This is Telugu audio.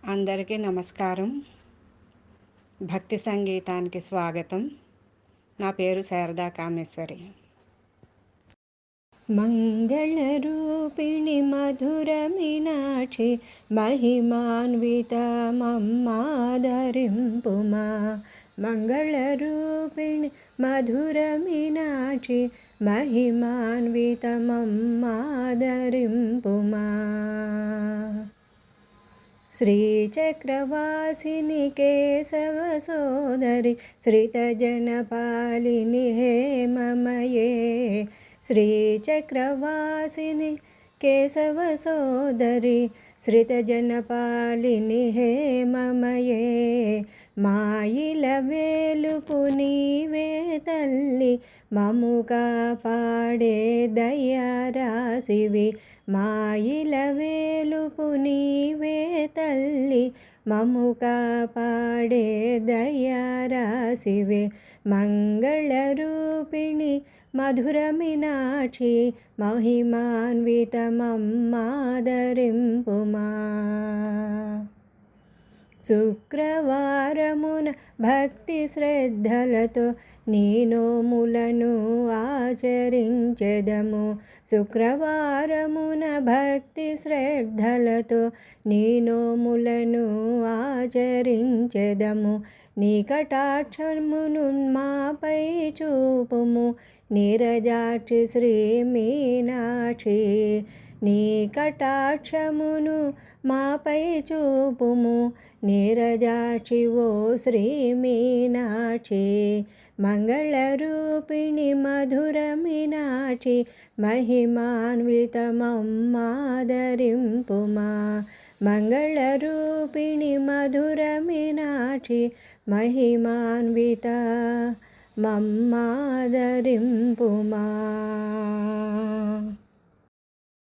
అందరికీ నమస్కారం. భక్తి సంగీతానికి స్వాగతం. నా పేరు శారదా కామేశ్వరి. మంగళరూపిణి మధుర మీనాక్షి మహిమాన్వితమమ్మాదరింపుమా. మంగళరూపిణి మధుర మీనాక్షి మహిమాన్వితమమ్మాదరింపుమా. శ్రీచక్రవాసిని కేశవ సోదరి శ్రితజనపాలిని హేమమయే. శ్రీచక్రవాసిని కేశవ సోదరి శ్రితజనపాలిని హేమమయే. మాయిల వేలుపు నీవే తల్లి మము కాపాడే దయారాశివి. మాయిల వేలుపు నీవే తల్లి మము కాపాడే దయారాశివి. మంగళరూపిణి మధుర మీనాక్షి మహిమాన్వితమమ్మాదరింపుమా. శుక్రవారమున భక్తి శ్రద్ధలతో నీ నోములను ఆచరించెదము. శుక్రవారమున భక్తి శ్రద్ధలతో నీ నోములను ఆచరించెదము. నీ కటాక్షమును మాపై చూపుము నీరజాక్షి శ్రీ మీనాక్షి. నీ కటాక్షమును మాపై చూపుము నీరజాక్షి ఓ శ్రీ మీనాక్షి. మంగళరూపిణి మధుర మీనాక్షి మహిమాన్వితమమ్మాదరింపుమా. మంగళరూపిణి మధుర మీనాక్షి మహిమాన్వితమమ్మాదరింపుమా.